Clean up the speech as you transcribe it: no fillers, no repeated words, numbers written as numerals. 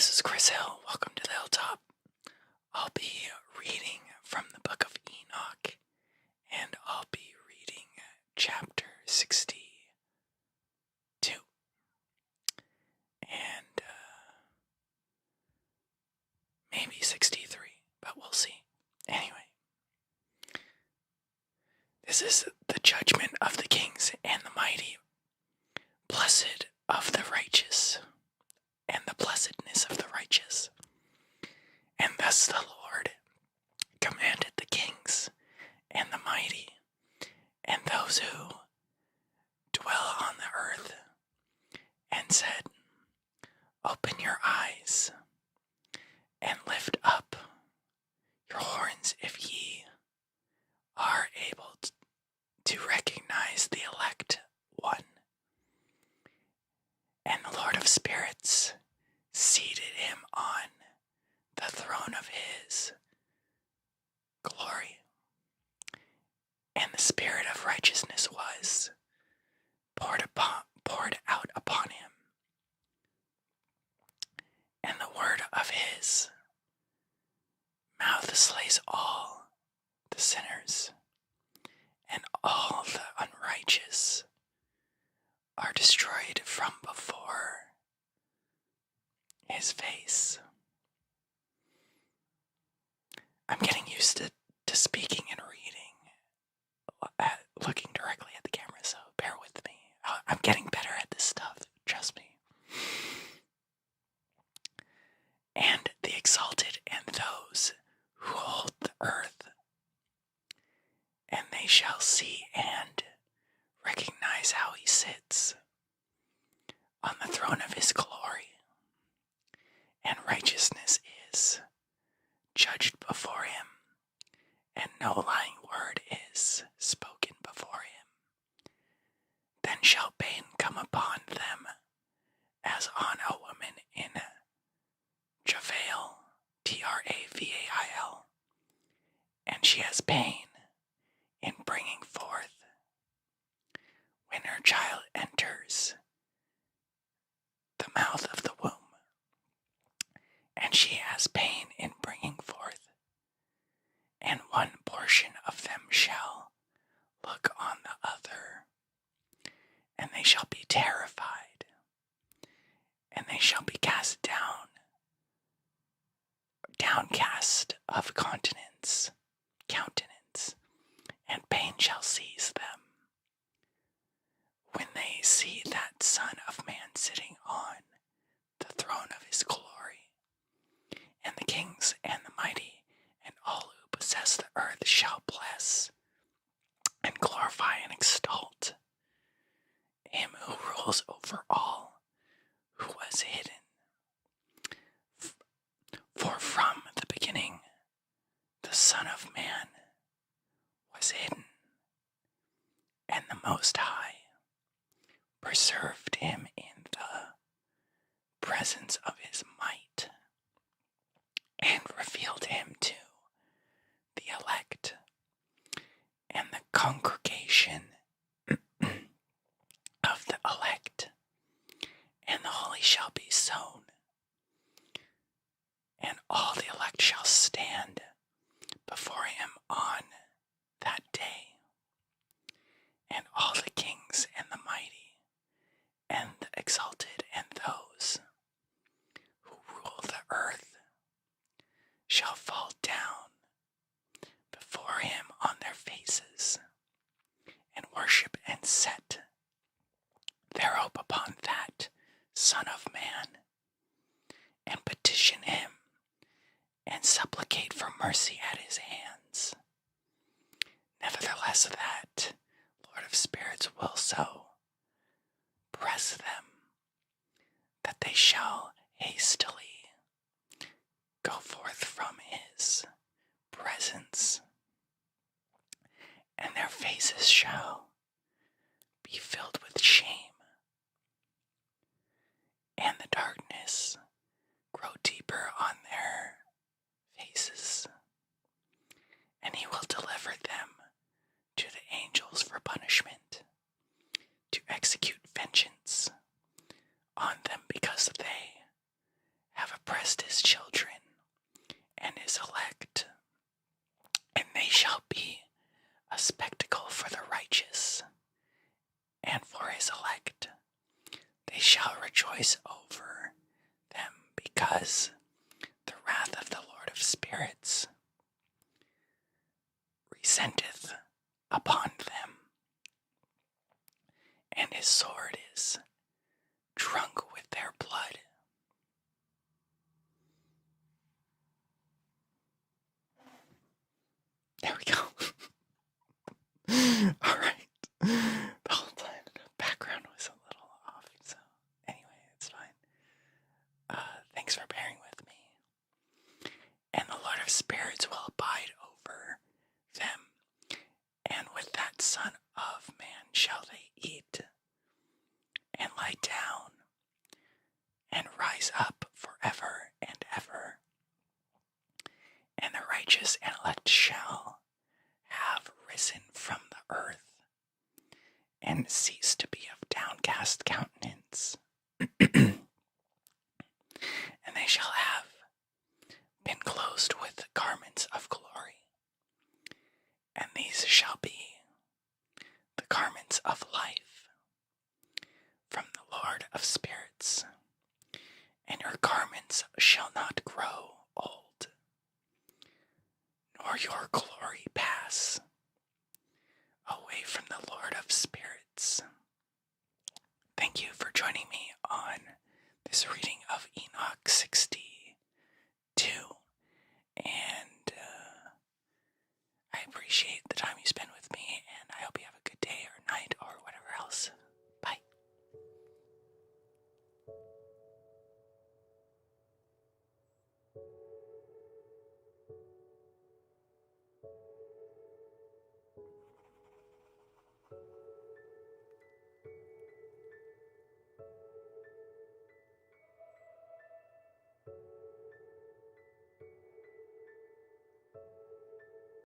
this is Chris Hill. Welcome to the Hilltop. I'll be reading from the book of Enoch, and I'll be reading chapter 62. And maybe 63, but we'll see. Anyway, this is the judgment of the kings and the mighty, blessed of the righteous, and the blessedness of the righteous. And thus the Lord commanded the kings and the mighty, and those who dwell on the earth, and said, Open your eyes, and lift up your horns if ye are able to recognize the elect one. And the Lord of spirits seated him on the throne of his glory. And the spirit of righteousness was poured out upon him. And the word of his mouth slays all the sinners, and all the unrighteous are destroyed from before his face. I'm getting used to speaking and reading, looking directly at the camera, so bear with me. I'm getting better at this stuff, trust me. And the exalted and those who hold the earth, and they shall see and recognize how he sits on the throne of his glory, and righteousness is judged before him, and no lying word is spoken before him. Then shall pain come upon them as on a woman in travail, Travail, and she has pain in bringing forth when her child enters the mouth of the womb, and she has pain in bringing forth, and one portion of them shall look on the other, and they shall be terrified, and they shall be cast down, downcast of countenance, and pain shall seize them when they see that Son of Man sitting on the throne of his glory. And the kings and the mighty and all who possess the earth shall bless and glorify and exalt him who rules over all, who was hidden. For from the beginning the Son of Man was hidden, and the Most High preserved him in the presence of his might, and revealed him to the elect and the congregation of the elect, and the holy shall be sown, and all the elect shall stand before him on that day, and all the kings and the mighty and the exalted and those who rule the earth shall fall down before him on their faces, and worship and set their hope upon that Son of Man, and petition him and supplicate for mercy at his hands. Nevertheless, that Lord of spirits will so press them that they shall hastily go forth from his presence, and their faces shall be filled with shame, and the darkness grow deeper on their faces, and he will deliver them to the angels for punishment, to execute vengeance on them, because they have oppressed his children and his elect, and they shall be a spectacle for the righteous and for his elect. They shall rejoice over them, because the wrath of the Lord of spirits resenteth upon them, and his sword is drunk with their blood. There we go. Alright. The whole time the background was a little off, so anyway, it's fine. Thanks for bearing with me. And the Lord of spirits will abide over them, and with that Son of Man shall they eat, and lie down, and rise up forever and ever. And the righteous and elect shall have risen from the earth, and cease to be of downcast countenance. And they shall have been clothed with garments of glory, and these shall be the garments of life from the Lord of spirits. And your garments shall not grow old, nor your glory pass away from the Lord of spirits. Thank you for joining me on this reading of Enoch 62, and I appreciate the time you spend with me, and I hope you have a good day or night or whatever else.